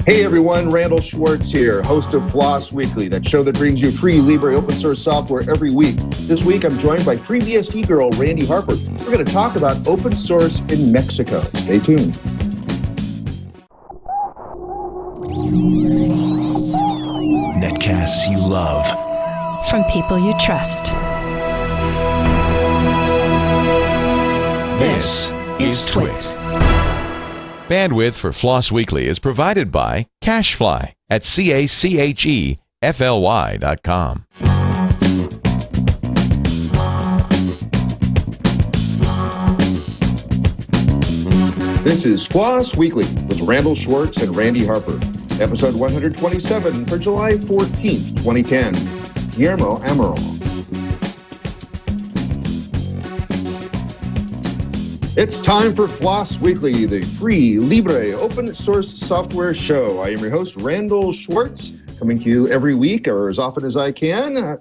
Hey everyone, Randal Schwartz here, host of FLOSS Weekly, that show that brings you free Libre open source software every week. This week I'm joined by FreeBSD girl Randi Harper. We're going to talk about open source in Mexico. Stay tuned. Netcasts you love. From people you trust. This is Twit. Bandwidth for FLOSS Weekly is provided by Cachefly at CACHEFLY.com. This is FLOSS Weekly with Randal Schwartz and Randi Harper. Episode 127 for July 14th, 2010. Guillermo Amaral. It's time for FLOSS Weekly, the free, Libre, open source software show. I am your host, Randal Schwartz, coming to you every week or as often as I can,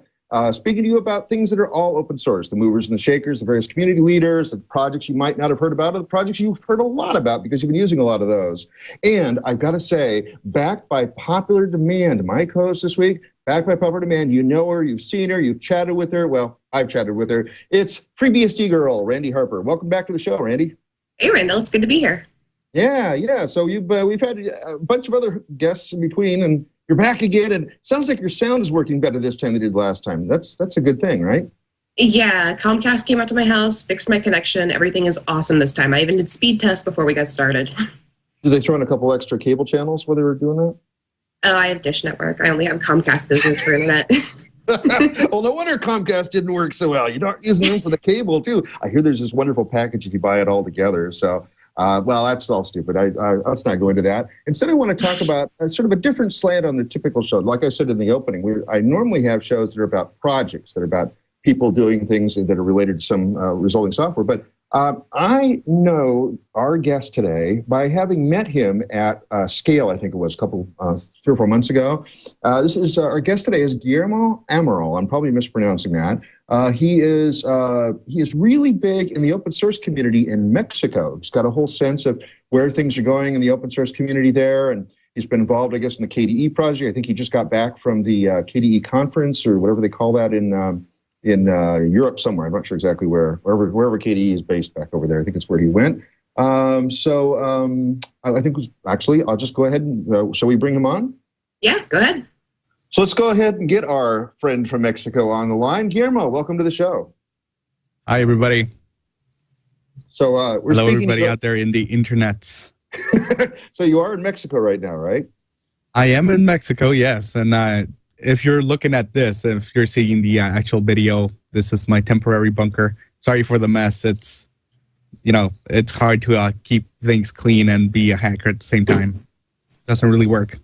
speaking to you about things that are all open source, the movers and the shakers, the various community leaders, the projects you might not have heard about, or the projects you've heard a lot about because you've been using a lot of those. And I've got to say, backed by popular demand, my co-host this week, backed by popular demand, you know her, you've seen her, you've chatted with her. Well, I've chatted with her. It's FreeBSD girl, Randi Harper. Welcome back to the show, Randi. Hey, Randal. It's good to be here. Yeah. So we've had a bunch of other guests in between, and you're back again. And it sounds like your sound is working better this time than it did last time. That's a good thing, right? Yeah. Comcast came out to my house, fixed my connection. Everything is awesome this time. I even did speed tests before we got started. Did they throw in a couple extra cable channels while they were doing that? Oh, I have Dish Network. I only have Comcast Business for internet. Well, no wonder Comcast didn't work so well. You're not using them for the cable, too. I hear there's this wonderful package if you buy it all together. So, well, that's all stupid. Let's not go into that. Instead, I want to talk about sort of a different slant on the typical show. Like I said in the opening, I normally have shows that are about projects, that are about people doing things that are related to some resulting software. But I know our guest today by having met him at Scale, I think it was, 3 or 4 months ago. This is our guest today is Guillermo Amaral. I'm probably mispronouncing that. He is really big in the open source community in Mexico. He's got a whole sense of where things are going in the open source community there, and he's been involved, I guess, in the KDE project. I think he just got back from the KDE conference or whatever they call that in Europe somewhere. I'm not sure exactly wherever KDE is based back over there. I think it's where he went. I think actually, I'll just go ahead and, shall we bring him on? Yeah, go ahead. So let's go ahead and get our friend from Mexico on the line. Guillermo, welcome to the show. Hi, everybody. So we're Hello, speaking everybody out there in the internets. So you are in Mexico right now, right? I am in Mexico, yes. And if you're looking at this, if you're seeing the actual video, this is my temporary bunker. Sorry for the mess. It's hard to keep things clean and be a hacker at the same time. Doesn't really work.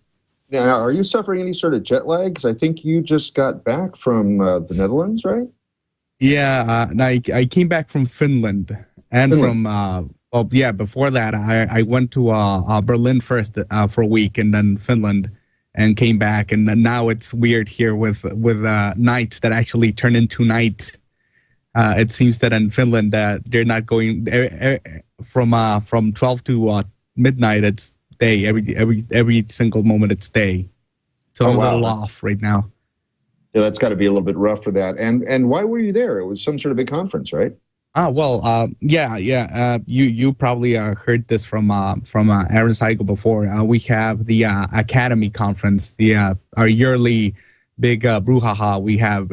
Now, are you suffering any sort of jet lag? Because I think you just got back from the Netherlands, right? Yeah, I came back from Finland. And before that, I went to Berlin first for a week and then Finland. And came back, and now it's weird here with nights that actually turn into night. It seems that in Finland they're not going from 12 to midnight. It's day every single moment. It's day. So I'm a little off right now. Yeah, that's got to be a little bit rough for that. And why were you there? It was some sort of big conference, right? You probably heard this from Aaron Seigel before. We have the Academy Conference, our yearly big brouhaha we have,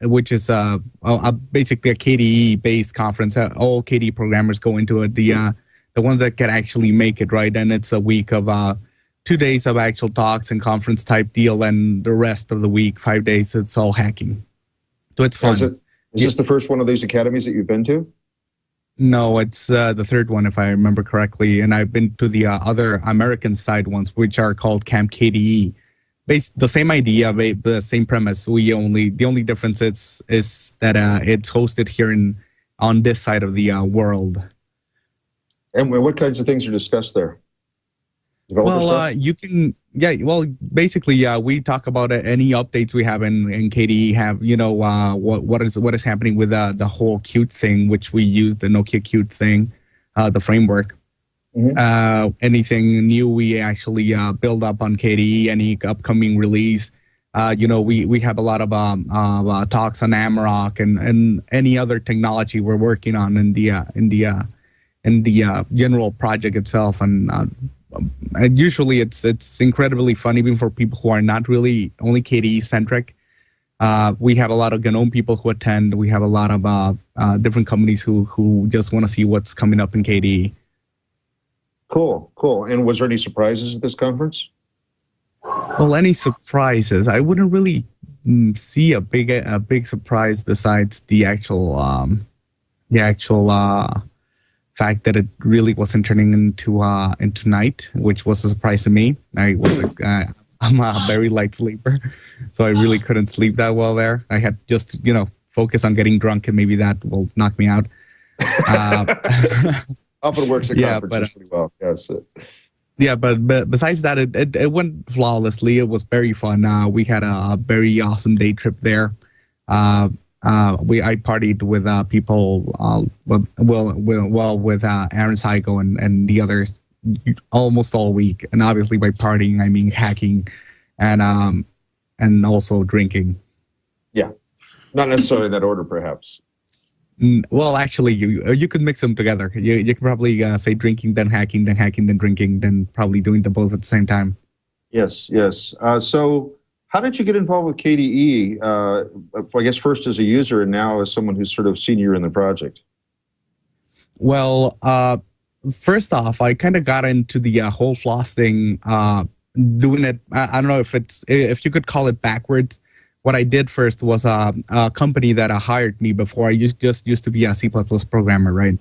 which is basically a KDE-based conference. All KDE programmers go into it, the ones that can actually make it, right? And it's a week of 2 days of actual talks and conference type deal, and the rest of the week, 5 days, it's all hacking. So it's fun. Is this the first one of these academies that you've been to? No, it's the third one, if I remember correctly. And I've been to the other American side ones, which are called Camp KDE. The same idea, the same premise. The only difference is that it's hosted here on this side of the world. And what kinds of things are discussed there? Basically, we talk about any updates we have in KDE. What is happening with the whole Qt thing, which we use the Nokia Qt thing, the framework. Anything new we actually build up on KDE, any upcoming release. We have a lot of talks on Amarok and any other technology we're working on in the general project itself. And usually it's incredibly fun, even for people who are not really only KDE centric. We have a lot of GNOME people who attend. We have a lot of different companies who just want to see what's coming up in KDE. Cool. And was there any surprises at this conference? Well, any surprises? I wouldn't really see a big surprise besides the actual fact that it really wasn't turning into night, which was a surprise to me. I'm a very light sleeper, so I really couldn't sleep that well there. I had just focus on getting drunk, and maybe that will knock me out. Often works at conferences pretty well. Yes. Yeah, but besides that, it went flawlessly. It was very fun. We had a very awesome day trip there. I partied with people, with Aaron Saigo and the others almost all week. And obviously by partying, I mean hacking and also drinking. Yeah, not necessarily in that order, perhaps. Well, actually, you could mix them together. You could probably say drinking, then hacking, then drinking, then probably doing them both at the same time. Yes. So how did you get involved with KDE? I guess first as a user and now as someone who's sort of senior in the project. Well, first off, I kind of got into the whole FLOSS thing, doing it. I don't know if you could call it backwards. What I did first was a company that hired me before. I used to be a C++ programmer, right?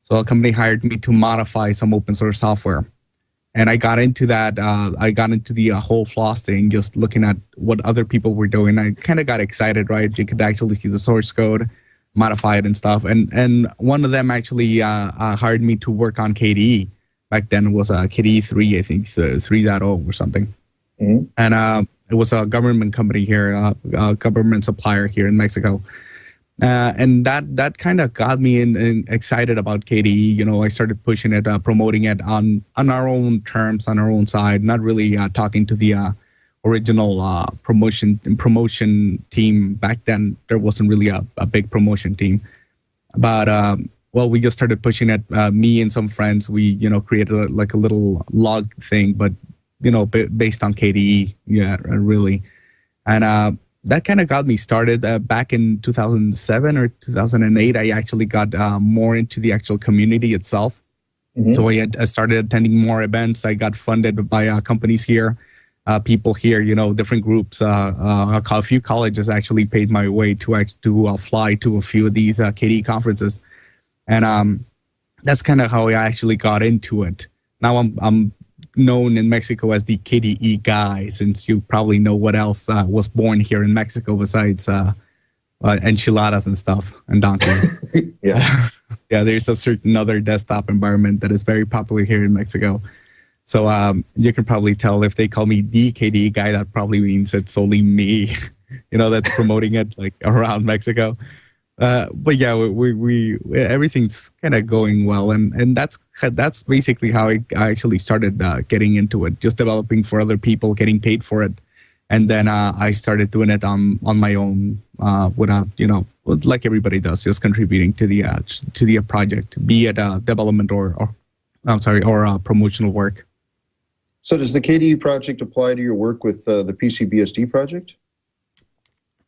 So a company hired me to modify some open source software. And I got into that. I got into the whole FLOSS thing, just looking at what other people were doing. I kind of got excited, right? You could actually see the source code, modify it and stuff. And one of them actually hired me to work on KDE. Back then it was KDE 3, I think, 3.0 or something. Mm-hmm. And it was a government company here, a government supplier here in Mexico. And that kind of got me in excited about KDE. I started pushing it, promoting it on our own terms, on our own side, not really talking to the original promotion team. Back then, there wasn't really a big promotion team. But, we just started pushing it. Me and some friends, we, created a little log thing, but based on KDE, yeah, really. And that kind of got me started. Back in 2007 or 2008, I actually got more into the actual community itself. Mm-hmm. So I started attending more events. I got funded by companies here, people here, different groups. A few colleges actually paid my way to fly to a few of these KDE conferences. And that's kind of how I actually got into it. Now I'm known in Mexico as the KDE guy, since you probably know what else was born here in Mexico besides enchiladas and stuff and donkey. Yeah. Yeah, there's a certain other desktop environment that is very popular here in Mexico. So you can probably tell if they call me the KDE guy, that probably means it's only me, that's promoting it around Mexico. But yeah, we everything's kind of going well, and that's basically how I actually started getting into it, just developing for other people, getting paid for it, and then I started doing it on my own, without like everybody does, just contributing to the project, be it development or promotional work. So does the KDE project apply to your work with the PCBSD project?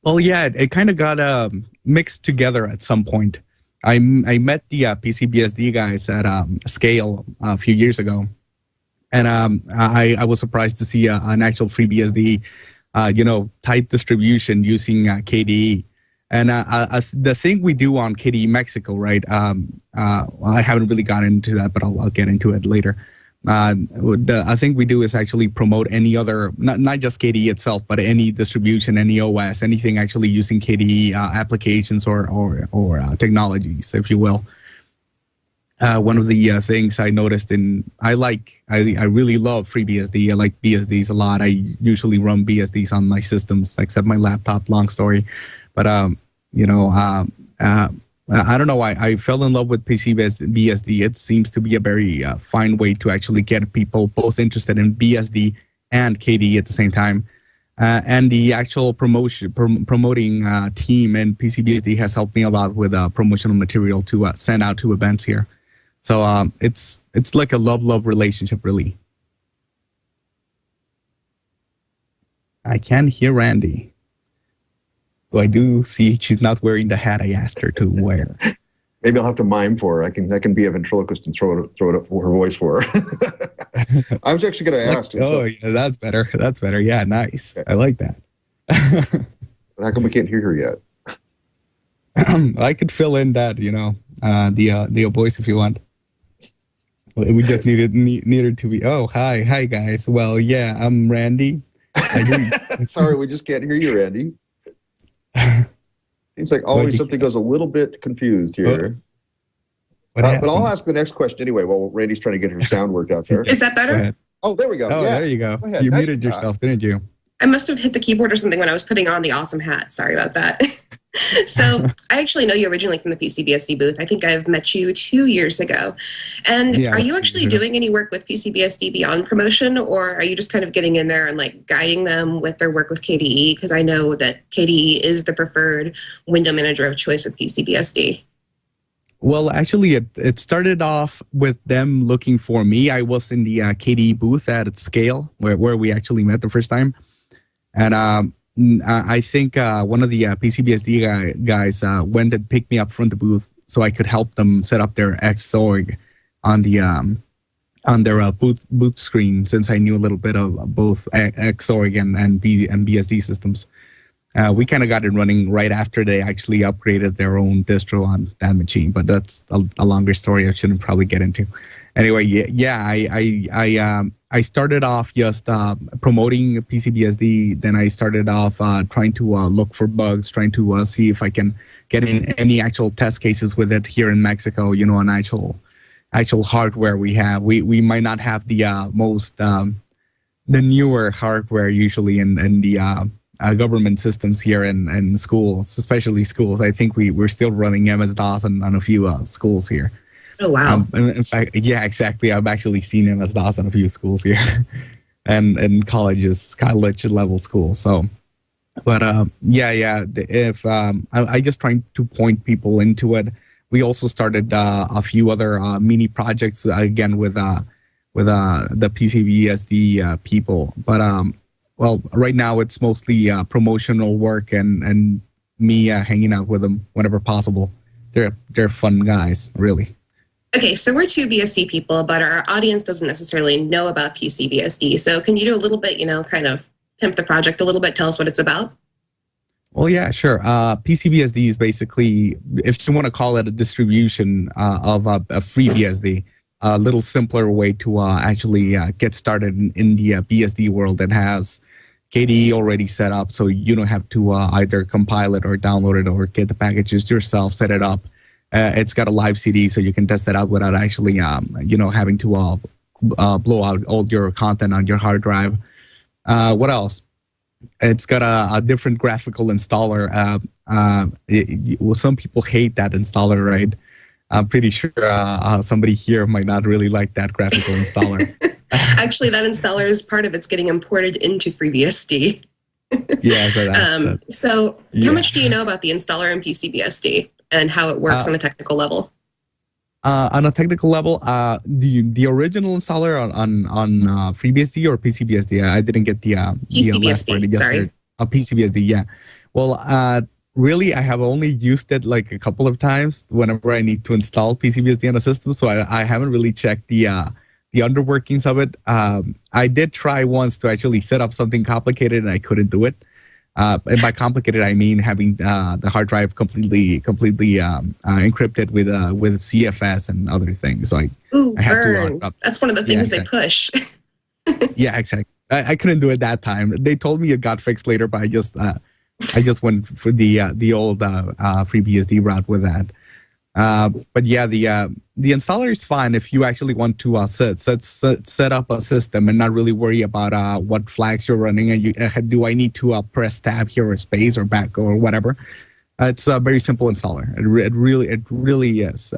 Well, yeah, it kind of got mixed together at some point. I met the PCBSD guys at Scale a few years ago, and I was surprised to see an actual FreeBSD, type distribution using KDE. And the thing we do on KDE Mexico, right? I haven't really gotten into that, but I'll get into it later. The thing we do is actually promote any other, not just KDE itself, but any distribution, any OS, anything actually using KDE applications or technologies, if you will. One of the things I noticed I really love FreeBSD. I like BSDs a lot. I usually run BSDs on my systems, except my laptop. Long story, but I don't know why I fell in love with PCBSD. It seems to be a very fine way to actually get people both interested in BSD and KDE at the same time. And the actual promoting team in PCBSD has helped me a lot with promotional material to send out to events here. So it's like a love relationship, really. I can't hear Randi. So I do see she's not wearing the hat I asked her to wear. Maybe I'll have to mime for her. I can be a ventriloquist and throw it up for her voice for her. I was actually going to ask. Oh, yeah, that's better. That's better. Yeah, nice. Okay. I like that. How come we can't hear her yet? I could fill in that, the voice if you want. We just needed to be. Oh, hi guys. Well, yeah, I'm Randi. Sorry, we just can't hear you, Randi. Seems like always something goes a little bit confused here. But I'll ask the next question anyway while Randy's trying to get her sound worked out there. Is that better? Oh, there we go. Oh, yeah. There you go. Go you muted yourself, didn't you? I must have hit the keyboard or something when I was putting on the awesome hat. Sorry about that. So I actually know you originally from the PCBSD booth. I think I've met you 2 years ago. And are you actually doing any work with PCBSD beyond promotion, or are you just kind of getting in there and like guiding them with their work with KDE? Because I know that KDE is the preferred window manager of choice with PCBSD. Well, actually, it started off with them looking for me. I was in the KDE booth at Scale, where we actually met the first time. And I think one of the PCBSD guys went and picked me up from the booth so I could help them set up their Xorg on their booth screen, since I knew a little bit of both Xorg and BSD systems. We kind of got it running right after they actually upgraded their own distro on that machine, but that's a longer story I shouldn't probably get into. Anyway, I started off just promoting PCBSD. Then I started off trying to look for bugs, trying to see if I can get in any actual test cases with it here in Mexico. On actual hardware we have. We might not have the the newer hardware usually in the government systems here in schools, especially schools. I think we're still running MS-DOS on a few schools here. Oh, wow. In fact, yeah, exactly. I've actually seen MS-DOS in a few schools here and college level schools. So, but if I just trying to point people into it. We also started a few other mini projects again with the PCBSD people. But well, right now it's mostly promotional work and me hanging out with them whenever possible. They're fun guys, really. Okay, so we're two BSD people, but our audience doesn't necessarily know about PCBSD. So can you do a little bit, kind of pimp the project a little bit, tell us what it's about? Well, yeah, sure. PCBSD is basically, if you want to call it a distribution of a FreeBSD, a little simpler way to actually get started in the BSD world that has KDE already set up, so you don't have to either compile it or download it or get the packages yourself, set it up. It's got a live CD, so you can test it out without actually, having to blow out all your content on your hard drive. What else? It's got a different graphical installer. Some people hate that installer, right? I'm pretty sure somebody here might not really like that graphical installer. Actually, that installer is part of it's getting imported into FreeBSD. Yeah. So how much do you know about the installer in PCBSD and how it works on a technical level? On a technical level, the original installer on FreeBSD or PCBSD? I didn't get the PCBSD. Sorry, PCBSD. Yeah. Well, really, I have only used it like a couple of times whenever I need to install PCBSD on a system. So I haven't really checked the underworkings of it. I did try once to actually set up something complicated, and I couldn't do it. And by complicated, I mean having the hard drive completely encrypted with CFS and other things. So I have burn. That's one of the things they push. Yeah, exactly. I couldn't do it that time. They told me it got fixed later, but I just went for the old FreeBSD route with that. But yeah, the installer is fine if you actually want to set up a system and not really worry about what flags you're running and do I need to press tab here or space or back or whatever. It's a very simple installer. It really is.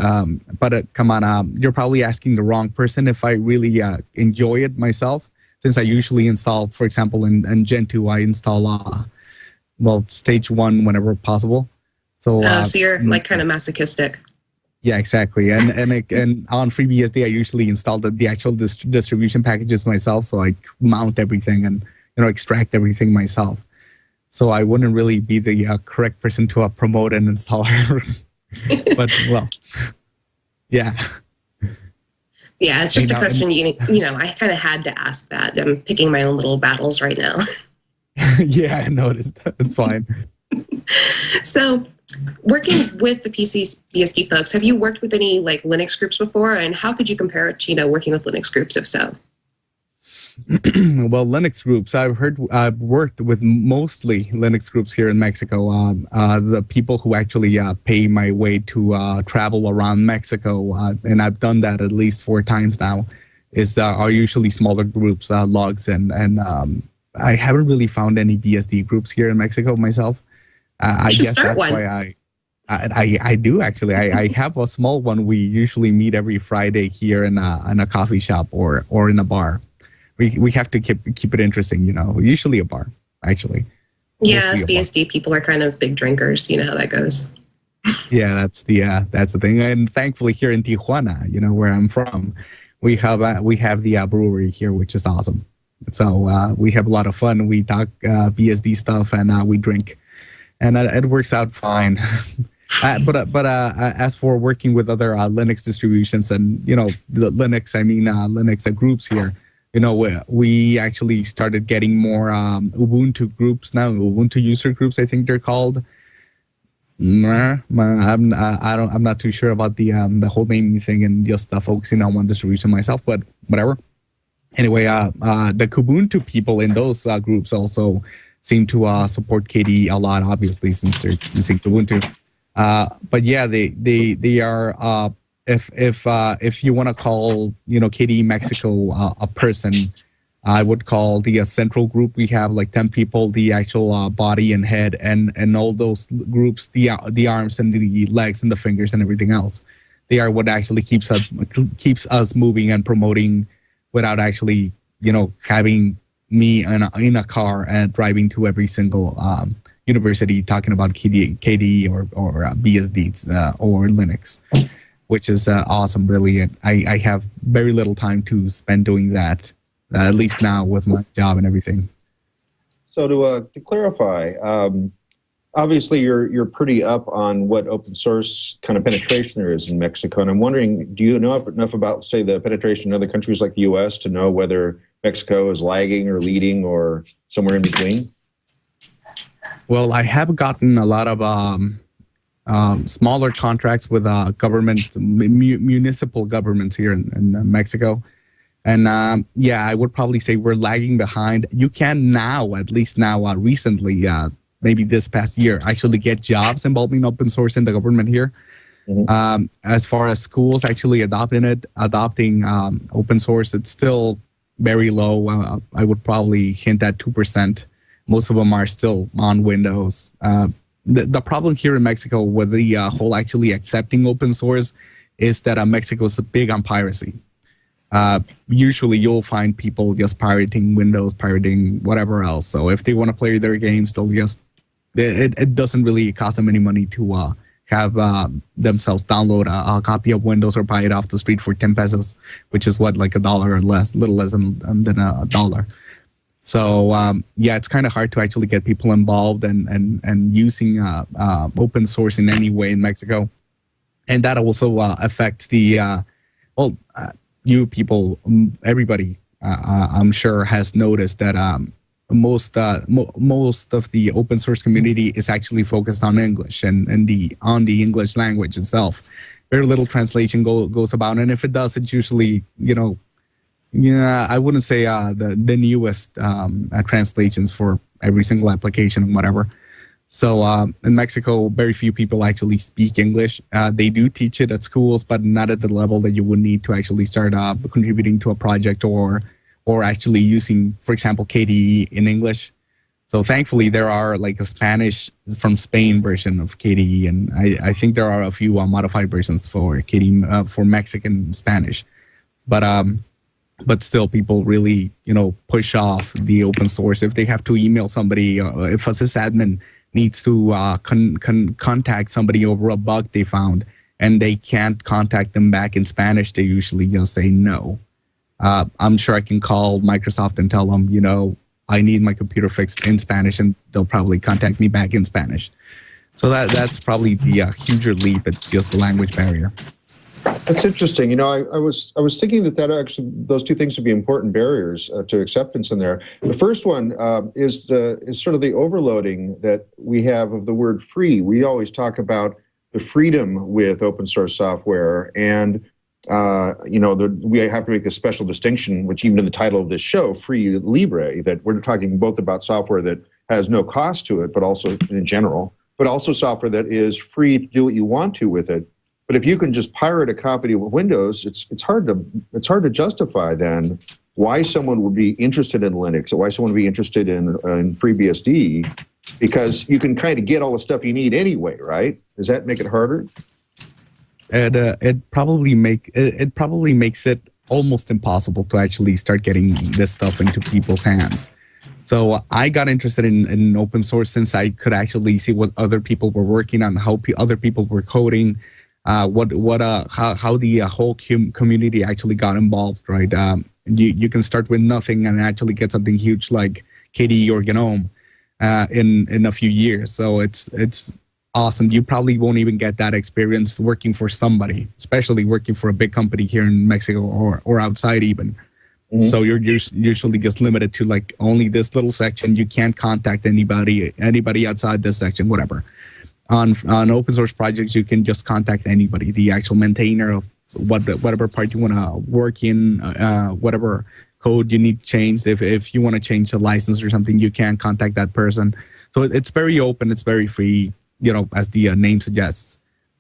But come on, you're probably asking the wrong person if I really enjoy it myself. Since I usually install, for example, in Gentoo, I install stage 1 whenever possible. So so you're like kind of masochistic. Yeah, exactly. And on FreeBSD, I usually install the actual distribution packages myself. So I mount everything and extract everything myself. So I wouldn't really be the correct person to promote an installer. But well, yeah. Yeah, it's just a question. I kind of had to ask that. I'm picking my own little battles right now. Yeah, I noticed. It's fine. So, working with the PCBSD folks, have you worked with any like Linux groups before, and how could you compare it to working with Linux groups, if so? Well, Linux groups, I've worked with mostly Linux groups here in Mexico. The people who actually pay my way to travel around Mexico, and I've done that at least 4 times now, are usually smaller groups, logs, and I haven't really found any BSD groups here in Mexico myself. I guess that's why I do actually. I have a small one. We usually meet every Friday here in a coffee shop or in a bar. We have to keep it interesting, usually a bar, actually. Yeah, as BSD people are kind of big drinkers. You know how that goes. Yeah, that's the thing. And thankfully here in Tijuana, where I'm from, we have the brewery here, which is awesome. So we have a lot of fun. We talk BSD stuff and we drink, and it works out fine. But as for working with other Linux distributions and the Linux groups here, we actually started getting more Ubuntu groups now. Ubuntu user groups, I think they're called. I'm not too sure about the whole naming thing and just focusing on one distribution myself, but whatever. Anyway, the Kubuntu people in those groups also seem to support KDE a lot, obviously, since they're using Kubuntu. But yeah, they are. If you want to call KDE Mexico a person, I would call the central group. We have like 10 people, the actual body and head, and all those groups, the arms and the legs and the fingers and everything else. They are what actually keeps us moving and promoting, without actually having me in a car and driving to every single university talking about KDE or BSD or Linux. Which is awesome, really. I have very little time to spend doing that, at least now with my job and everything. So to clarify, obviously you're pretty up on what open source kind of penetration there is in Mexico, and I'm wondering, do you know enough about, say, the penetration in other countries like the U.S. to know whether Mexico is lagging or leading or somewhere in between? Well, I have gotten a lot of smaller contracts with municipal governments here in Mexico. And I would probably say we're lagging behind. You can now, at least now, recently, maybe this past year, actually get jobs involving open source in the government here. Mm-hmm. As far as schools actually adopting open source, it's still very low. I would probably hint at 2%. Most of them are still on Windows. The problem here in Mexico with the whole actually accepting open source is that Mexico is big on piracy. Usually you'll find people just pirating Windows, pirating whatever else. So if they want to play their games, they'll just, it doesn't really cost them any money to have themselves download a copy of Windows or buy it off the street for 10 pesos, which is what, like $1 or less, little less than $1. So it's kind of hard to actually get people involved and using open source in any way in Mexico, and that also affects the you people, everybody, I'm sure has noticed that most of the open source community is actually focused on English and on the English language itself. Very little translation goes about, and if it does, it's usually I wouldn't say the newest translations for every single application and whatever. So in Mexico, very few people actually speak English. They do teach it at schools, but not at the level that you would need to actually start contributing to a project or actually using, for example, KDE in English. So thankfully, there are like a Spanish from Spain version of KDE, and I think there are a few modified versions for KDE for Mexican Spanish. But still, people really, push off the open source. If they have to email somebody, if a sysadmin needs to contact somebody over a bug they found, and they can't contact them back in Spanish, they usually just say no. I'm sure I can call Microsoft and tell them, I need my computer fixed in Spanish, and they'll probably contact me back in Spanish. So that's probably the huger leap. It's just the language barrier. That's interesting. I was thinking that actually those two things would be important barriers to acceptance in there. The first one is sort of the overloading that we have of the word free. We always talk about the freedom with open source software, and we have to make this special distinction, which even in the title of this show, Free Libre, that we're talking both about software that has no cost to it, but also in general, but also software that is free to do what you want to with it. But if you can just pirate a copy of Windows, it's hard to justify then why someone would be interested in Linux or why someone would be interested in FreeBSD, because you can kind of get all the stuff you need anyway, right? Does that make it harder? It probably makes it almost impossible to actually start getting this stuff into people's hands. So I got interested in open source since I could actually see what other people were working on, how other people were coding, how the whole community actually got involved, right? You can start with nothing and actually get something huge like KDE or GNOME in a few years. So it's awesome. You probably won't even get that experience working for somebody, especially working for a big company here in Mexico or outside even. Mm-hmm. So you're usually just limited to like only this little section. You can't contact anybody outside this section, whatever. On open source projects, you can just contact anybody, the actual maintainer of whatever part you want to work in, whatever code you need changed. If you want to change the license or something, you can contact that person. So it's very open, it's very free, as the name suggests.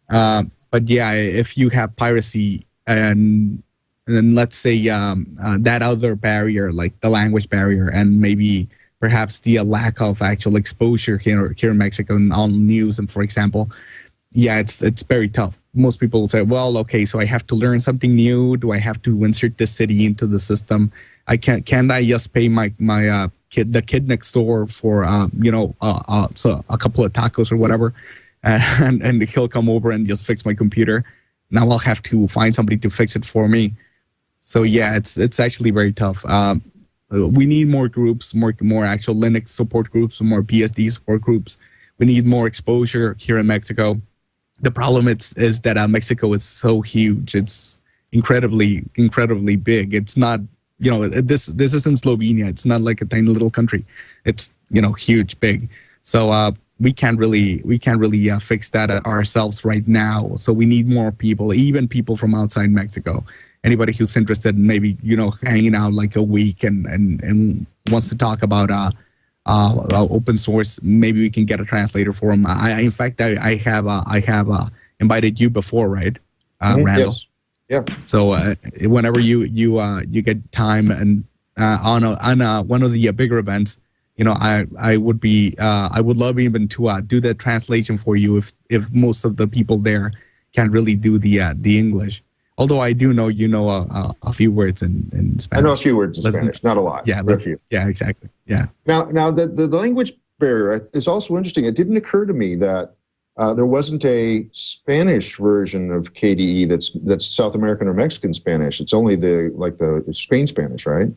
But yeah, if you have piracy and let's say that other barrier, like the language barrier, and maybe perhaps the lack of actual exposure here in Mexico and on news, and for example, yeah, it's very tough. Most people will say, well, okay, so I have to learn something new. Do I have to insert this city into the system? Can't I just pay the kid next door for so a couple of tacos or whatever, and he'll come over and just fix my computer. Now I'll have to find somebody to fix it for me. So yeah, it's actually very tough. We need more groups, more actual Linux support groups, more BSD support groups. We need more exposure here in Mexico. The problem is that Mexico is so huge. It's incredibly big. It's not, this isn't Slovenia. It's not like a tiny little country. It's, huge, big. So we can't really fix that ourselves right now. So we need more people, even people from outside Mexico. Anybody who's interested in maybe, hanging out like a week and wants to talk about open source, maybe we can get a translator for them. In fact, I have invited you before, right, Randal? Yes. Yeah. So whenever you get time and on one of the bigger events, I would love even to do the translation for you if most of the people there can't really do the English. Although I do know a few words in Spanish. I know a few words in Spanish, not a lot. Yeah, a few. Yeah, exactly. Yeah. Now the language barrier is also interesting. It didn't occur to me that there wasn't a Spanish version of KDE that's South American or Mexican Spanish. It's only the Spain Spanish, right?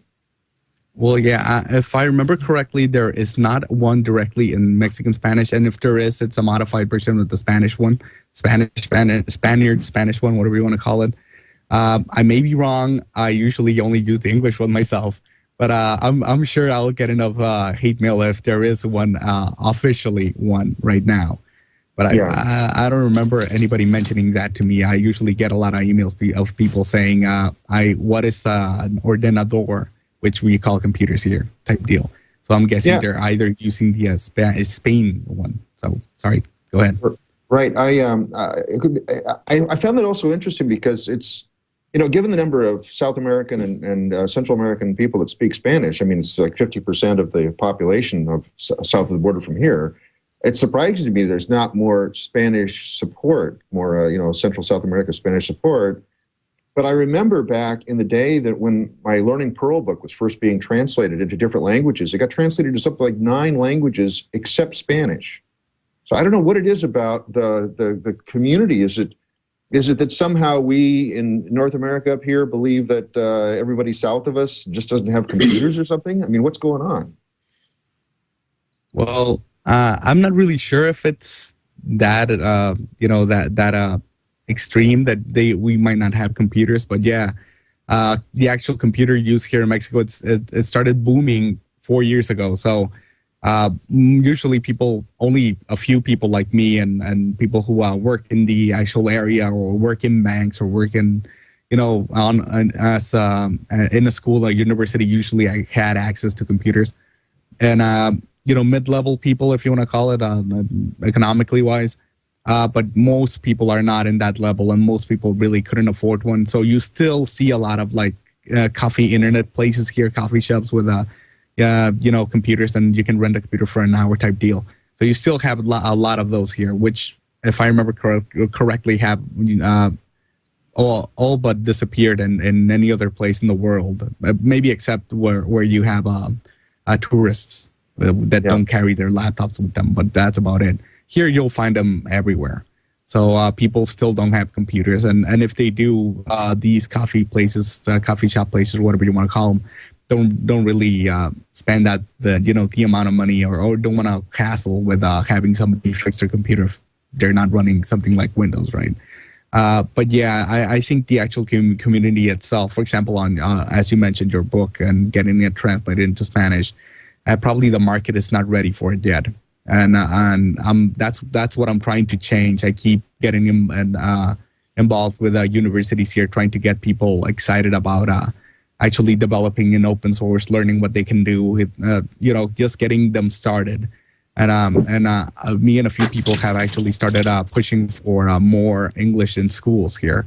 Well, yeah. If I remember correctly, there is not one directly in Mexican Spanish, and if there is, it's a modified version of the Spanish one, Spaniard Spanish one, whatever you want to call it. I may be wrong. I usually only use the English one myself, but I'm sure I'll get enough hate mail if there is one officially one right now. But yeah. I don't remember anybody mentioning that to me. I usually get a lot of emails of people saying, what is an ordenador, which we call computers here, type deal. So I'm guessing they're either using the Spain one. So sorry, go ahead. Right. I found that also interesting because it's, given the number of South American and Central American people that speak Spanish, I mean, it's like 50% of the population of south of the border from here. It's surprising to me there's not more Spanish support, more, Central South America Spanish support. But I remember back in the day that when my Learning Pearl book was first being translated into different languages, it got translated to something like 9 languages except Spanish. So I don't know what it is about the community. Is it that somehow we in North America up here believe that everybody south of us just doesn't have computers or something? I mean, what's going on? Well, I'm not really sure if it's that extreme that we might not have computers, but yeah, the actual computer use here in Mexico it started booming 4 years ago. So usually only a few people like me and people who work in the actual area or work in banks or work in in a school or university usually I had access to computers. And mid-level people, if you want to call it, economically wise. But most people are not in that level, and most people really couldn't afford one. So you still see a lot of coffee internet places here, coffee shops with computers, and you can rent a computer for an hour type deal. So you still have a lot of those here, which, if I remember correctly, have all but disappeared in any other place in the world, maybe except where you have tourists that don't carry their laptops with them, but that's about it. Here you'll find them everywhere. So people still don't have computers, and if they do, these coffee shop places, whatever you want to call them, don't really spend the amount of money or don't want to hassle with having somebody fix their computer if they're not running something like Windows, right? But yeah, I think the actual community itself, for example, on as you mentioned, your book and getting it translated into Spanish, probably the market is not ready for it yet. And that's what I'm trying to change. I keep getting involved with universities here, trying to get people excited about actually developing in open source, learning what they can do, just getting them started. And me and a few people have actually started pushing for more English in schools here.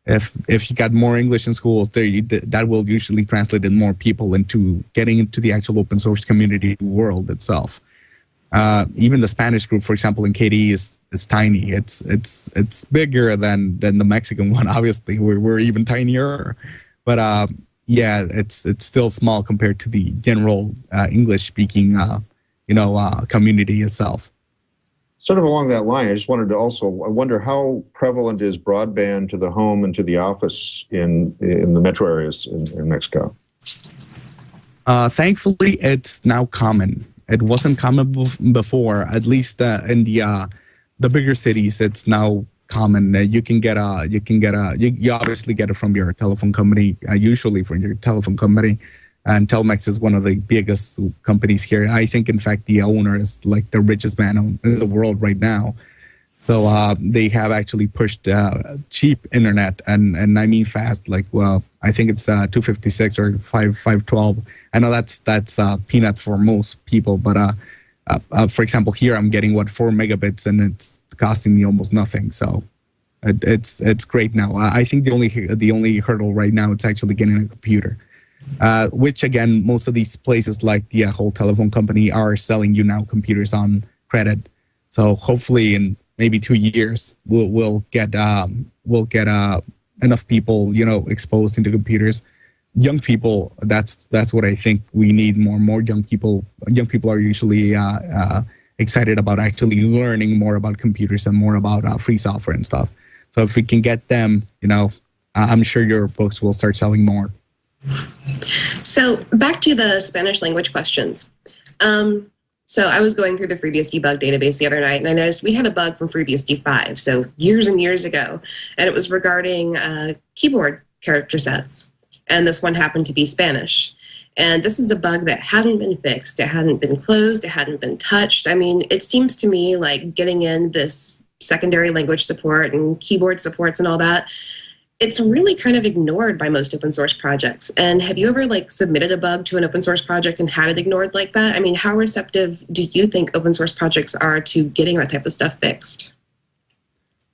If you got more English in schools, that will usually translate in more people into getting into the actual open source community world itself. Even the Spanish group, for example, in KDE is tiny. It's bigger than the Mexican one. Obviously, we're even tinier. But yeah, it's still small compared to the general English speaking community itself. Sort of along that line, I just wanted to I wonder how prevalent is broadband to the home and to the office in the metro areas in Mexico? Thankfully, it's now common. It wasn't common before, at least in the bigger cities. It's now common. You obviously get it from your telephone company, usually from your telephone company. And Telmex is one of the biggest companies here. I think, in fact, the owner is like the richest man in the world right now. So they have actually pushed cheap internet, and I mean fast. I think it's 256 or 512. I know that's peanuts for most people, but for example, here I'm getting 4 megabits, and it's costing me almost nothing. So it's great now. I think the only hurdle right now is actually getting a computer. Which again, most of these places like the whole telephone company are selling you now computers on credit. So hopefully in maybe 2 years we'll get enough people exposed into computers. Young people, that's what I think we need more young people. Young people are usually excited about actually learning more about computers and more about free software and stuff. So if we can get them, I'm sure your books will start selling more. So back to the Spanish language questions. So I was going through the FreeBSD bug database the other night, and I noticed we had a bug from FreeBSD 5, so years and years ago, and it was regarding keyboard character sets. And this one happened to be Spanish. And this is a bug that hadn't been fixed. It hadn't been closed. It hadn't been touched. I mean, it seems to me like getting in this secondary language support and keyboard supports and all that, it's really kind of ignored by most open source projects. And have you ever submitted a bug to an open source project and had it ignored like that? I mean, how receptive do you think open source projects are to getting that type of stuff fixed?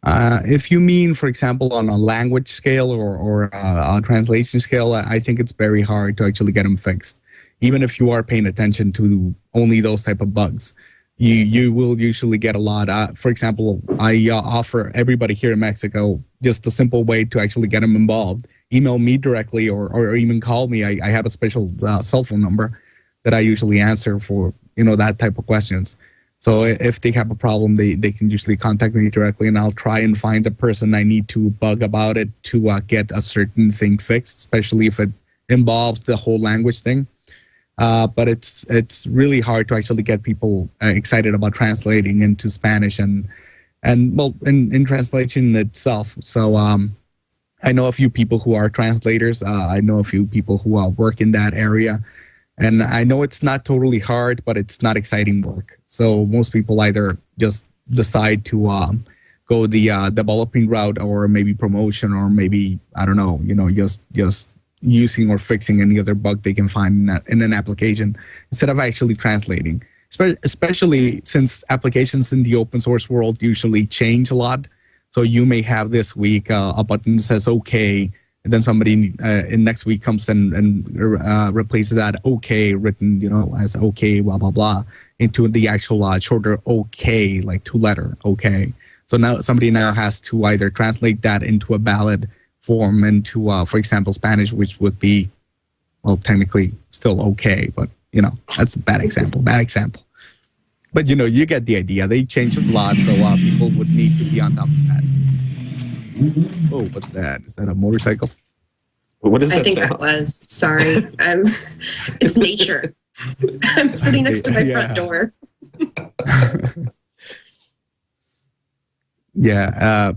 If you mean, for example, on a language scale or a translation scale, I think it's very hard to actually get them fixed. Even if you are paying attention to only those type of bugs, you will usually get a lot. For example, I offer everybody here in Mexico just a simple way to actually get them involved. Email me directly or even call me. I have a special cell phone number that I usually answer for, that type of questions. So if they have a problem, they can usually contact me directly, and I'll try and find the person I need to bug about it to get a certain thing fixed, especially if it involves the whole language thing. But it's really hard to actually get people excited about translating into Spanish and well, in translation itself. So I know a few people who are translators. I know a few people who work in that area. And I know it's not totally hard, but it's not exciting work. So most people either just decide to go the developing route, or maybe promotion, or maybe, I don't know, just using or fixing any other bug they can find in an application instead of actually translating. Especially since applications in the open source world usually change a lot. So you may have this week a button that says OK, and then somebody in next week comes and replaces that OK written, as OK, blah, blah, blah, into the actual shorter OK, like 2-letter OK. So now somebody has to either translate that into a valid form into, for example, Spanish, which would be, well, technically still OK, but, that's a bad example. But, you get the idea. They changed a lot, so people would need to be on top of that. Oh, what's that? Is that a motorcycle? What is that? I think sound? that was. Sorry. It's nature. I'm sitting next to my front door. Yeah.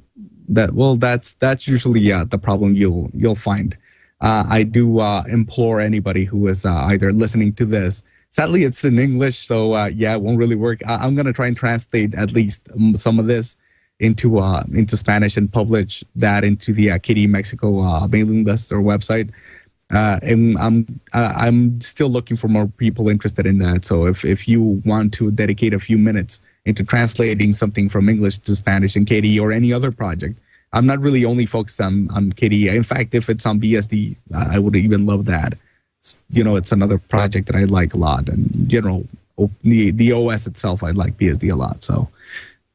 That's usually the problem you'll find. I do implore anybody who is either listening to this. Sadly, it's in English, so it won't really work. I'm gonna try and translate at least some of this into Spanish and publish that into the KDE Mexico mailing list or website. And I'm still looking for more people interested in that. So if you want to dedicate a few minutes into translating something from English to Spanish in KDE or any other project, I'm not really only focused on KDE. In fact, if it's on BSD, I would even love that. It's another project that I like a lot. And in general, the OS itself, I like BSD a lot. So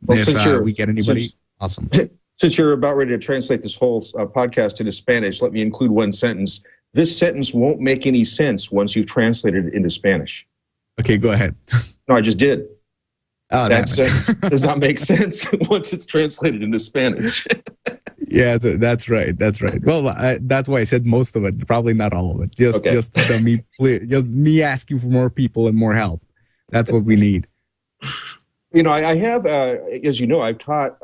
if we get anybody, awesome. Since you're about ready to translate this whole podcast into Spanish, let me include one sentence. This sentence won't make any sense once you've translated it into Spanish. Okay, go ahead. No, I just did. Oh, that sentence does not make sense once it's translated into Spanish. Yeah, so that's right. Well, that's why I said most of it, probably not all of it. Just me asking for more people and more help. That's what we need. I have, as you know, I've taught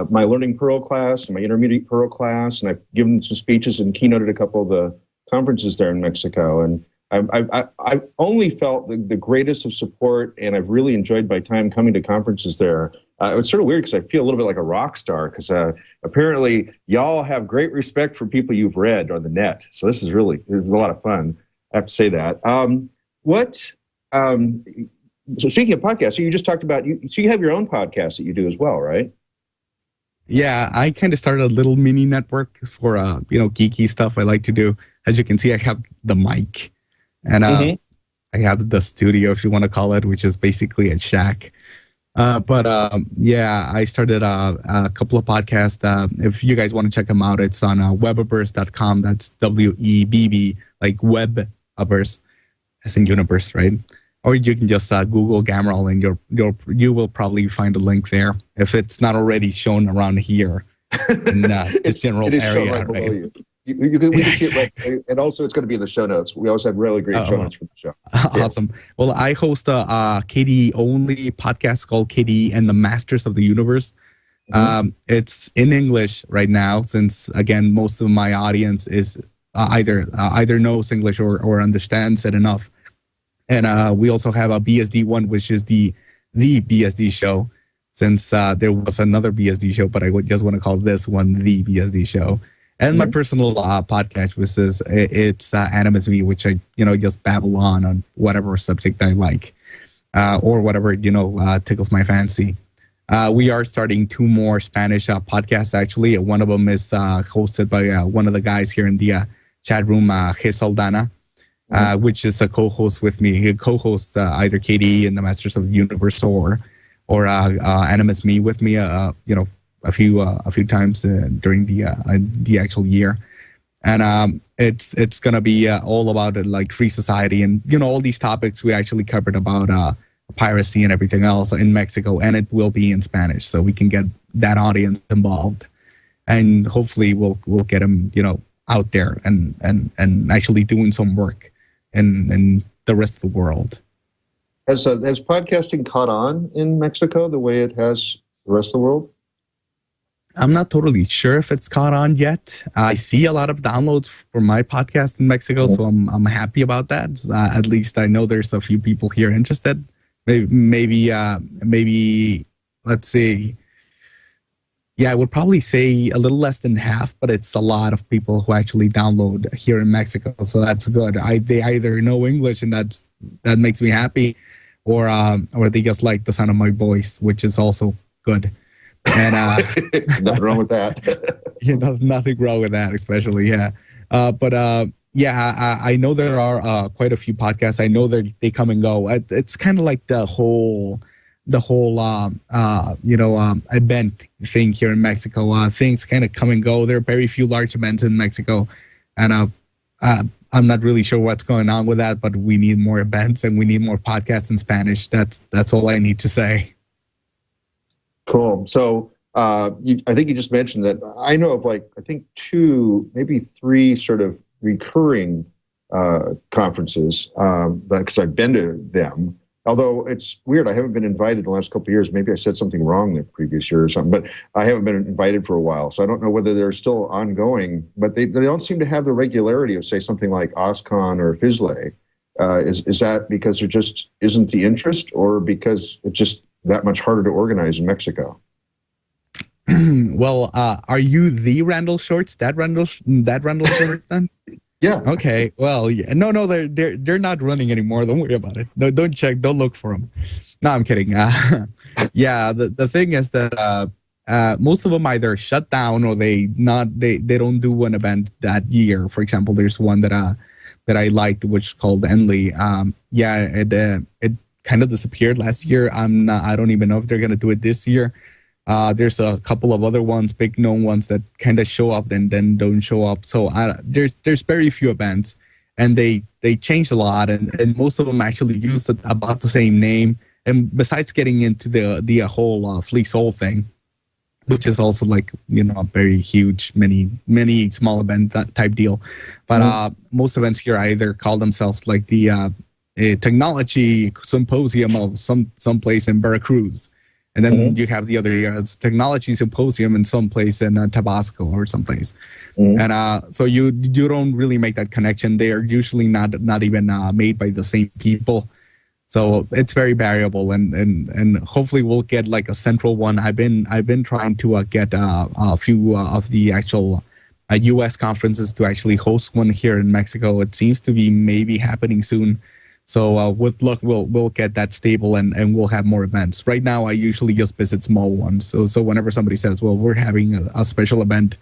my Learning Perl class and my Intermediate Perl class, and I've given some speeches and keynoted a couple of the conferences there in Mexico. And I've only felt the greatest of support, and I've really enjoyed my time coming to conferences there. It's sort of weird because I feel a little bit like a rock star because apparently y'all have great respect for people you've read on the net. So this is really a lot of fun. I have to say that. So speaking of podcasts, so you just talked about, so you have your own podcast that you do as well, right? Yeah, I kind of started a little mini network for, geeky stuff I like to do. As you can see, I have the mic and I have the studio, if you want to call it, which is basically a shack. I started a couple of podcasts. If you guys want to check them out, it's on webaverse.com. That's WEBB, like Webaverse, as in universe, right? Or you can just Google Gamaral and you will probably find a link there if it's not already shown around here in this general area. Right? We can see it right, and also it's going to be in the show notes. We also have really great show notes for the show. Awesome. Well, I host a KDE only podcast called KDE and the Masters of the Universe. It's in English right now, since again most of my audience is either knows English or understands it enough. And we also have a BSD one, which is the BSD show, since there was another BSD show, but I would just want to call this one the BSD show. And my personal podcast, which is it's Animus Me, which I just babble on whatever subject I like, or whatever tickles my fancy. We are starting 2 more Spanish podcasts, actually. One of them is hosted by one of the guys here in the chat room, Gesaldana, which is a co-host with me. He co-hosts either KDE and the Masters of the Universe or Animus Me with me, a few times during the actual year. And it's gonna be all about like free society and all these topics we actually covered about piracy and everything else in Mexico, and it will be in Spanish, so we can get that audience involved, and hopefully we'll get them out there and actually doing some work in the rest of the world. Has podcasting caught on in Mexico the way it has the rest of the world? I'm not totally sure if it's caught on yet. I see a lot of downloads for my podcast in Mexico, so I'm happy about that. At least I know there's a few people here interested. Maybe let's see. Yeah, I would probably say a little less than half, but it's a lot of people who actually download here in Mexico, so that's good. They either know English, and that makes me happy, or they just like the sound of my voice, which is also good. And nothing wrong with that. Nothing wrong with that, especially I know there are quite a few podcasts. I know that they come and go. It's kind of like the whole event thing here in Mexico. Things kind of come and go. There are very few large events in Mexico, and I'm not really sure what's going on with that. But we need more events, and we need more podcasts in Spanish. That's all I need to say. Cool. So I think you just mentioned that. I know of 2, maybe 3 sort of recurring conferences because I've been to them. Although it's weird, I haven't been invited the last couple of years. Maybe I said something wrong the previous year or something, but I haven't been invited for a while. So I don't know whether they're still ongoing, but they don't seem to have the regularity of, say, something like OSCON or FISLE. Is that because there just isn't the interest, or because it's just that much harder to organize in Mexico? Well, are you the Randal Schwartz? That Randal Schwartz then? Yeah. Okay. Well, yeah. No, they're not running anymore. Don't worry about it. No, don't check. Don't look for them. No, I'm kidding. Yeah. The thing is that most of them either shut down or they don't do an event that year. For example, there's one that I liked, which is called Enly. It kind of disappeared last year. I don't even know if they're gonna do it this year. There's a couple of other ones, big known ones, that kind of show up and then don't show up. So there's very few events, and they changed a lot, and most of them actually used about the same name. And besides getting into the whole Flee Soul thing, which is also like a very huge, many small event type deal, but most events here either call themselves like the technology symposium of some place in Veracruz. And then you have the other technology symposium in some place in Tabasco or someplace. And so you don't really make that connection. They are usually not even made by the same people. So it's very variable, and hopefully we'll get like a central one. I've been trying to get a few of the actual U.S. conferences to actually host one here in Mexico. It seems to be maybe happening soon. So with luck, we'll get that stable, and we'll have more events. Right now, I usually just visit small ones. So whenever somebody says, well, we're having a special event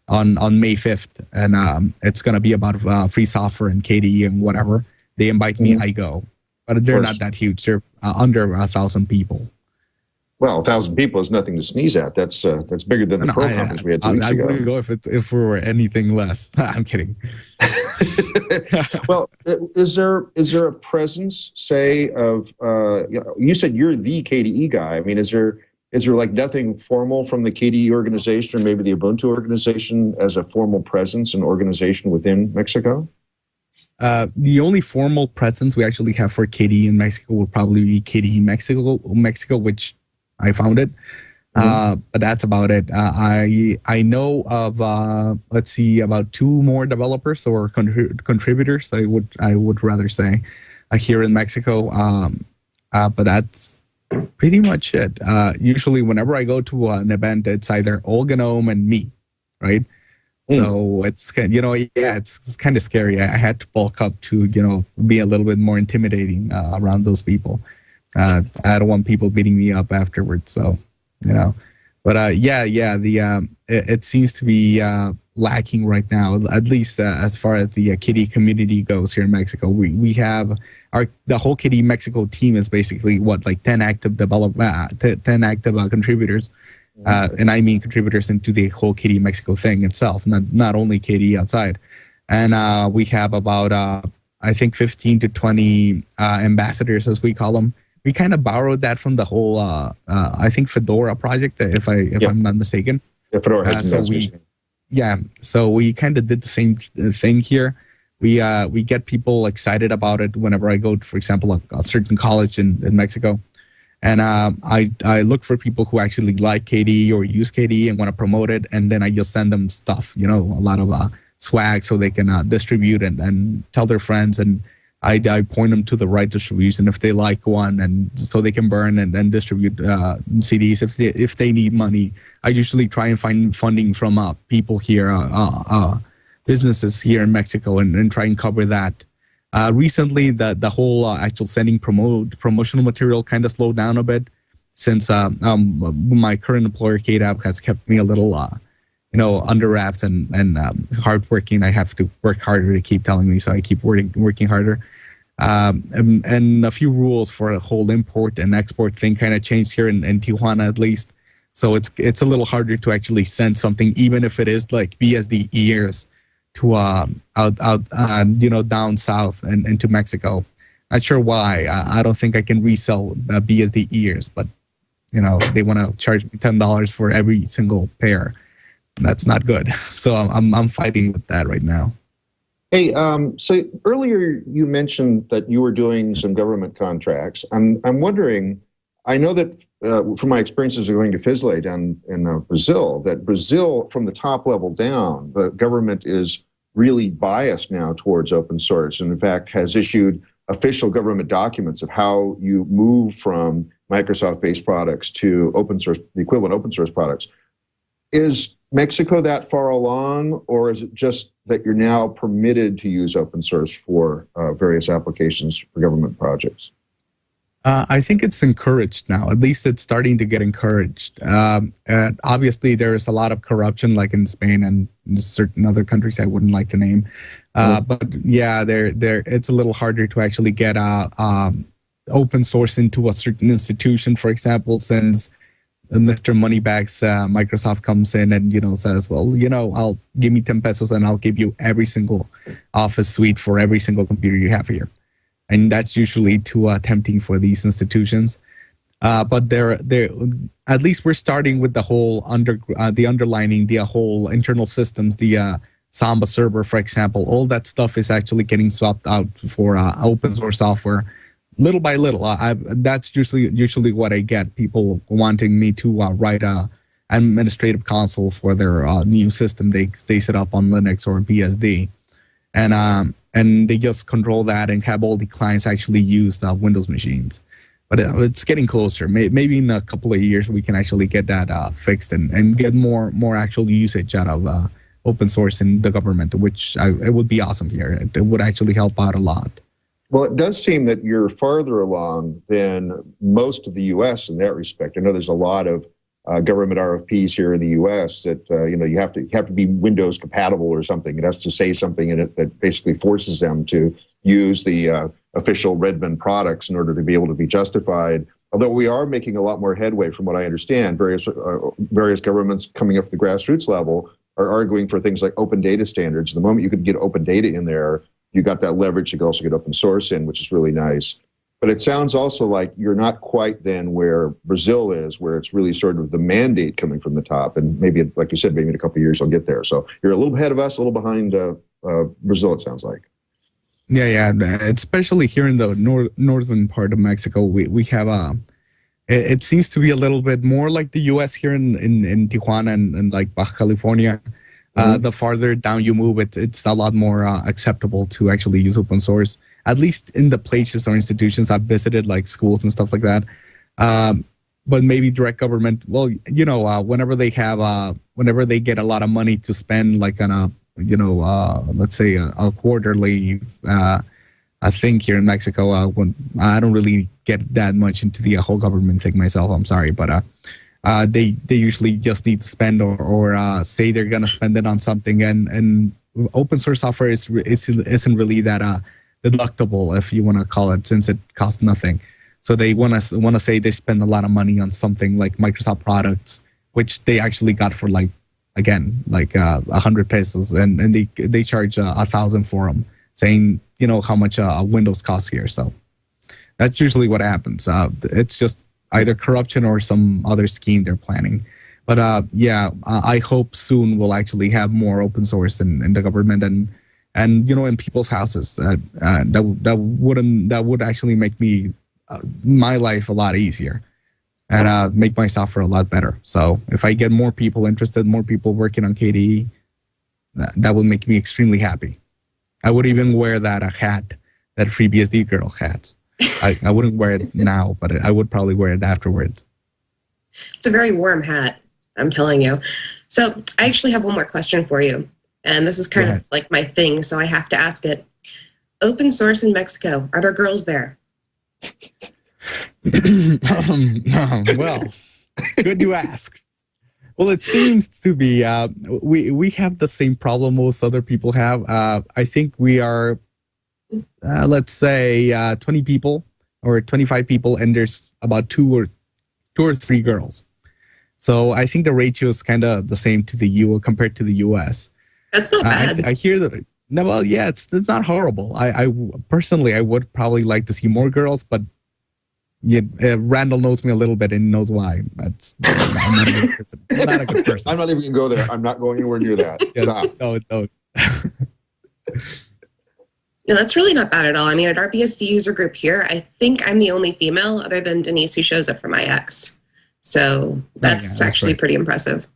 on May 5th, and it's going to be about free software and KDE and whatever, they invite me, I go. But they're not that huge. They're under 1,000 people. Well, 1,000 people is nothing to sneeze at. That's bigger than the Pro conference we had 2 weeks ago. I wouldn't go if we were anything less. I'm kidding. Well, is there a presence, say, of you said you're the KDE guy. I mean, is there like nothing formal from the KDE organization or maybe the Ubuntu organization as a formal presence and organization within Mexico? The only formal presence we actually have for KDE in Mexico will probably be KDE Mexico, which I founded. But that's about it. I know of let's see, about 2 more developers or contributors. I would rather say here in Mexico. But that's pretty much it. Usually, whenever I go to an event, it's either Olga Gnome and me, right? So it's it's kind of scary. I had to bulk up to be a little bit more intimidating around those people. I don't want people beating me up afterwards. So But it seems to be lacking right now, at least as far as the kitty community goes here in Mexico. We have the whole kitty Mexico team is basically 10 active contributors, and I mean contributors into the whole kitty Mexico thing itself, not only kitty outside. And we have about I think 15 to 20 ambassadors, as we call them. We kind of borrowed that from the whole I think Fedora project, if I'm not mistaken. Yeah, Fedora has so we kind of did the same thing here. We get people excited about it whenever I go to, for example, a certain college in Mexico, and I look for people who actually like KD or use KD and want to promote it, and then I just send them stuff, a lot of swag so they can distribute and tell their friends, and I point them to the right distribution if they like one, and so they can burn and then distribute CDs if they need money. I usually try and find funding from people here, businesses here in Mexico, and try and cover that. Recently, the whole actual sending promotional material kind of slowed down a bit since my current employer, KDAP, has kept me a little under wraps and hardworking. I have to work harder, to keep telling me, so I keep working harder. And a few rules for a whole import and export thing kind of changed here in Tijuana, at least. So it's a little harder to actually send something, even if it is like BSD ears to down south and to Mexico. Not sure why. I don't think I can resell BSD ears, but they want to charge me $10 for every single pair. That's not good. So I'm fighting with that right now. Hey, so earlier you mentioned that you were doing some government contracts. I'm wondering, I know that from my experiences of going to FISLE down in Brazil, that Brazil, from the top level down, the government is really biased now towards open source, and in fact has issued official government documents of how you move from Microsoft-based products to open source, the equivalent open source products. Is Mexico that far along, or is it just that you're now permitted to use open source for various applications for government projects? I think it's encouraged now. At least it's starting to get encouraged. And obviously, there's a lot of corruption, like in Spain and in certain other countries I wouldn't like to name. But yeah, it's a little harder to actually get open source into a certain institution, for example, since Mr. Moneybags, Microsoft comes in and, says, well, I'll give me 10 pesos and I'll give you every single Office suite for every single computer you have here. And that's usually too tempting for these institutions. But they're at least we're starting with the whole underlining, the whole internal systems, the Samba server, for example. All that stuff is actually getting swapped out for open source software. Little by little, that's usually what I get. People wanting me to write a administrative console for their new system. They set up on Linux or BSD, and they just control that and have all the clients actually use Windows machines. But it's getting closer. Maybe in a couple of years we can actually get that fixed and get more actual usage out of open source in the government, which it would be awesome here. It would actually help out a lot. Well, it does seem that you're farther along than most of the U.S. in that respect. I know there's a lot of government RFPs here in the U.S. that you have to be Windows compatible or something. It has to say something in it that basically forces them to use the official Redmond products in order to be able to be justified. Although we are making a lot more headway, from what I understand, various governments coming up at the grassroots level are arguing for things like open data standards. The moment you could get open data in there, you got that leverage to also get open source in, which is really nice. But it sounds also like you're not quite then where Brazil is, where it's really sort of the mandate coming from the top. And maybe, like you said, maybe in a couple of years I'll get there. So you're a little ahead of us, a little behind Brazil, it sounds like. Yeah. Especially here in the northern part of Mexico, we have it seems to be a little bit more like the U.S. here in Tijuana and like Baja California. The farther down you move, it's a lot more acceptable to actually use open source, at least in the places or institutions I've visited, like schools and stuff like that. But maybe direct government, well, whenever they get a lot of money to spend, like on a, let's say a quarterly I think here in Mexico, when I don't really get that much into the whole government thing myself, I'm sorry, but They usually just need to spend or say they're gonna spend it on something, and open source software isn't really that deductible, if you want to call it, since it costs nothing. So they want to say they spend a lot of money on something like Microsoft products, which they actually got for like 100 pesos, and they charge 1,000 for them, saying how much Windows costs here. So that's usually what happens. It's just either corruption or some other scheme they're planning. But I hope soon we'll actually have more open source in the government and in people's houses. That would actually make my life a lot easier and make my software a lot better. So if I get more people interested, more people working on KDE, that would make me extremely happy. I would even wear that hat, that FreeBSD girl hat. I wouldn't wear it now, but I would probably wear it afterwards. It's a very warm hat, I'm telling you. So I actually have one more question for you. And this is kind of like my thing, so I have to ask it. Open source in Mexico, are there girls there? Well, good you ask. Well, it seems to be. We have the same problem most other people have. I think we are, let's say, 20 people or 25 people, and there's about two or three girls. So I think the ratio is kind of the same to the compared to the US. That's not bad. I hear that. No, well, yeah, it's not horrible. I personally, I would probably like to see more girls, but Randal knows me a little bit and knows why. I'm not a good person. I'm not even going to go there. I'm not going anywhere near that. Stop. No. No, that's really not bad at all. I mean, at our BSD user group here, I think I'm the only female other than Denise who shows up for my ex. So that's actually pretty impressive.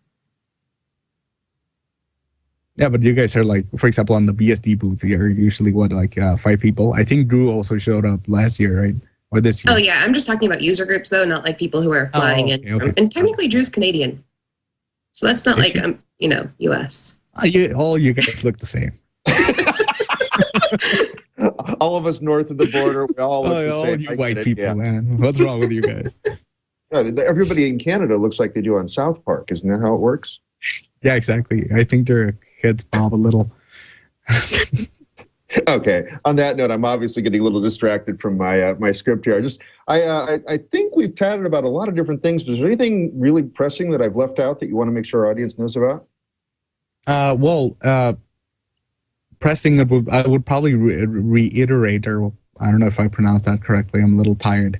Yeah, but you guys are like, for example, on the BSD booth, you're usually 5 people. I think Drew also showed up last year, right? Or this year. Oh, yeah. I'm just talking about user groups, though, not like people who are flying in. Okay. And technically, Drew's Canadian. So that's not like, US. All you guys look the same. All of us north of the border, we all look the same. All you white people, man. What's wrong with you guys? Everybody in Canada looks like they do on South Park. Isn't that how it works? Yeah, exactly. I think their heads bob a little. Okay. On that note, I'm obviously getting a little distracted from my script here. I think we've chatted about a lot of different things, but is there anything really pressing that I've left out that you want to make sure our audience knows about? Pressing, I would probably reiterate, or I don't know if I pronounced that correctly. I'm a little tired.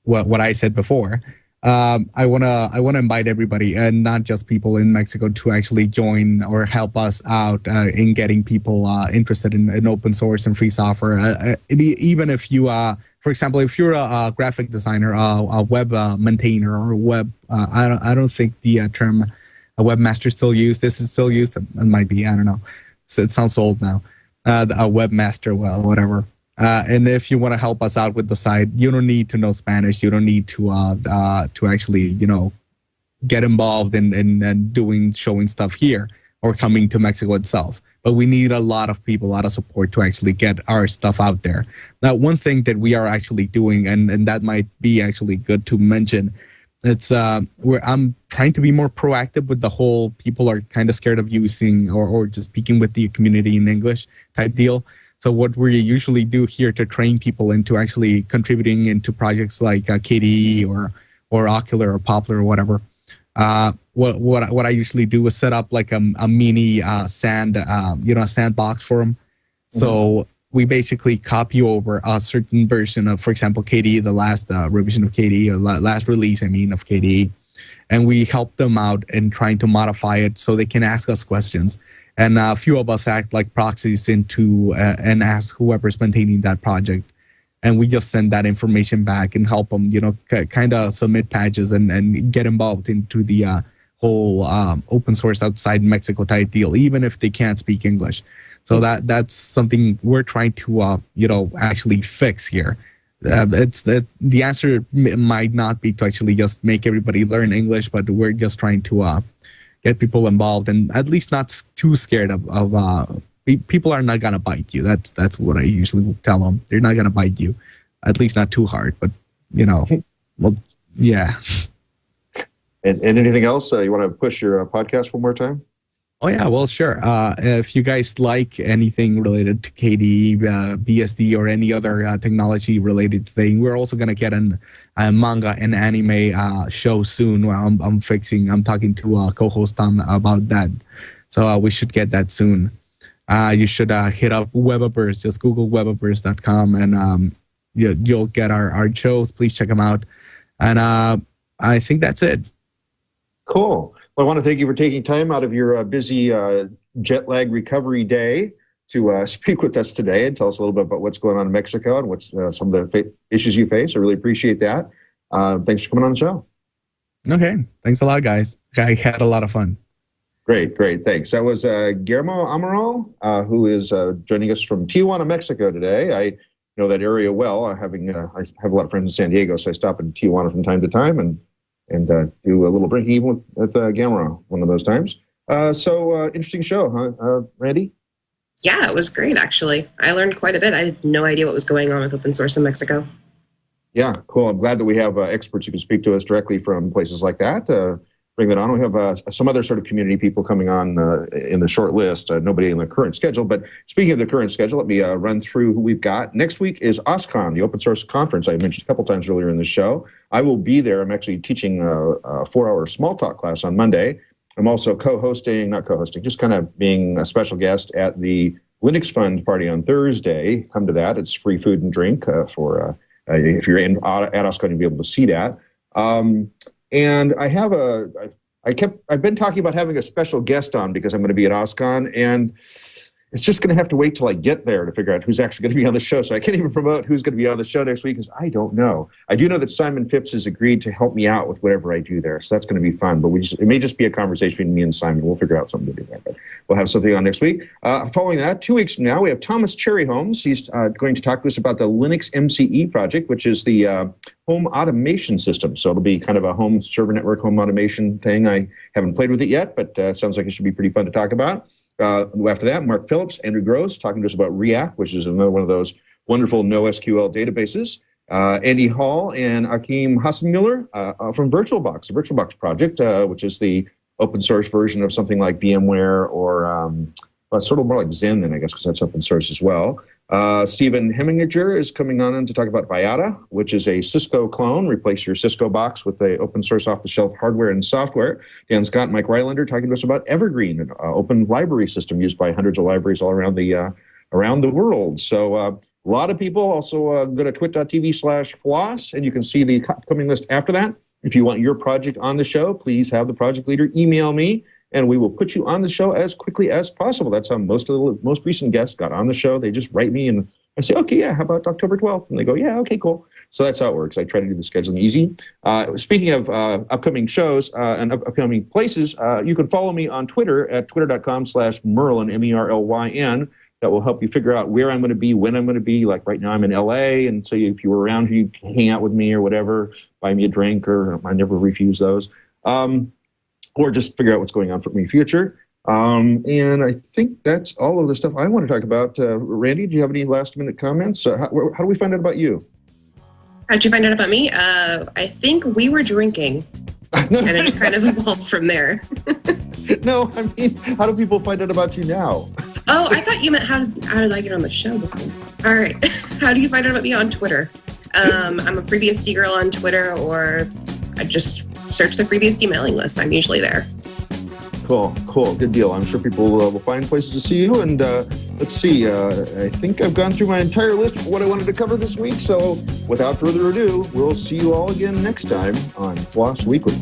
What I said before. I wanna invite everybody, and not just people in Mexico, to actually join or help us out in getting people interested in open source and free software. Even if you, for example, if you're a graphic designer, a web maintainer, or web, I don't think the term a webmaster is still used. This is still used. It might be. I don't know. So it sounds old now. A webmaster, well, whatever. And if you want to help us out with the site, you don't need to know Spanish. You don't need to actually, get involved in showing stuff here or coming to Mexico itself. But we need a lot of people, a lot of support to actually get our stuff out there. Now, one thing that we are actually doing, and that might be actually good to mention, it's I'm trying to be more proactive with the whole people are kind of scared of using or just speaking with the community in English type deal. So what we usually do here to train people into actually contributing into projects like KDE or Ocular or Poplar or whatever, what I usually do is set up like a mini sandbox for them. So we basically copy over a certain version of, for example, KDE, the last revision of KDE, or last release, of KDE, and we help them out in trying to modify it so they can ask us questions. And a few of us act like proxies into and ask whoever's maintaining that project. And we just send that information back and help them, kind of submit patches and get involved into the whole open source outside Mexico type deal, even if they can't speak English. So that's something we're trying to, actually fix here. The answer might not be to actually just make everybody learn English, but we're just trying to get people involved and at least not too scared of people are not going to bite you. That's what I usually tell them. They're not going to bite you, at least not too hard, but well, yeah. And anything else you want to push your podcast one more time? Oh, yeah, well, sure. If you guys like anything related to KDE, BSD, or any other technology-related thing, we're also going to get a manga and anime show soon. I'm talking to a co-host on about that. So we should get that soon. You should hit up Webaverse. Just Google webaverse.com, and you'll get our shows. Please check them out. And I think that's it. Cool. Well, I want to thank you for taking time out of your busy jet lag recovery day to speak with us today and tell us a little bit about what's going on in Mexico and what's some of the issues you face. I really appreciate that. Thanks for coming on the show. Okay. Thanks a lot, guys. I had a lot of fun. Great. Thanks. That was Guillermo Amaral, who is joining us from Tijuana, Mexico today. I know that area well. I have a lot of friends in San Diego, so I stop in Tijuana from time to time and do a little drinking even with Guillermo one of those times. So interesting show, huh, Randi? Yeah, it was great, actually. I learned quite a bit. I had no idea what was going on with open source in Mexico. Yeah, cool. I'm glad that we have experts who can speak to us directly from places like that. Bring that on. We have some other sort of community people coming on in the short list. Nobody in the current schedule. But speaking of the current schedule, let me run through who we've got. Next week is OSCON, the open source conference I mentioned a couple times earlier in the show. I will be there. I'm actually teaching a 4-hour small talk class on Monday. I'm also just kind of being a special guest at the Linux Fund party on Thursday. Come to that. It's free food and drink for if you're at OSCON, you'll be able to see that. And I have I've been talking about having a special guest on because I'm going to be at OSCON, and it's just going to have to wait till I get there to figure out who's actually going to be on the show. So I can't even promote who's going to be on the show next week because I don't know. I do know that Simon Phipps has agreed to help me out with whatever I do there. So that's going to be fun. But it may just be a conversation between me and Simon. We'll figure out something to do there. But we'll have something on next week. Following that, 2 weeks from now, we have Thomas Cherryholmes. He's going to talk to us about the Linux MCE project, which is the home automation system. So it'll be kind of a home server network, home automation thing. I haven't played with it yet, but sounds like it should be pretty fun to talk about. After that, Mark Phillips, Andrew Gross, talking to us about React, which is another one of those wonderful NoSQL databases. Andy Hall and Akim Hassenmuller from VirtualBox, the VirtualBox project, which is the open source version of something like VMware or sort of more like Zen, then I guess, because that's open source as well. Stephen Heminger is coming on to talk about Viata, which is a Cisco clone. Replace your Cisco box with the open source off-the-shelf hardware and software. Dan Scott and Mike Rylander talking to us about Evergreen, an open library system used by hundreds of libraries all around the world. So a lot of people. Also go to twit.tv/floss, and you can see the upcoming list after that. If you want your project on the show, please have the project leader email me, and we will put you on the show as quickly as possible. That's how most of the most recent guests got on the show. They just write me, and I say, okay, yeah, how about October 12th? And they go, yeah, okay, cool. So that's how it works. I try to do the scheduling easy. Speaking of upcoming shows and upcoming places, you can follow me on Twitter at twitter.com/Merlin, MERLYN. That will help you figure out where I'm going to be, when I'm going to be. Like right now, I'm in LA, and so if you were around here, you can hang out with me or whatever, buy me a drink, or I never refuse those. Or just figure out what's going on for me in the future. And I think that's all of the stuff I want to talk about. Randi, do you have any last-minute comments? How do we find out about you? How'd you find out about me? I think we were drinking, and it just kind of evolved from there. No, I mean, how do people find out about you now? Oh, I thought you meant how did I get on the show before? All right. How do you find out about me on Twitter? I'm a FreeBSD girl on Twitter, or I just search the FreeBSD mailing list. I'm usually there. Cool. Good deal. I'm sure people will find places to see you. And let's see. I think I've gone through my entire list of what I wanted to cover this week. So without further ado, we'll see you all again next time on FLOSS Weekly.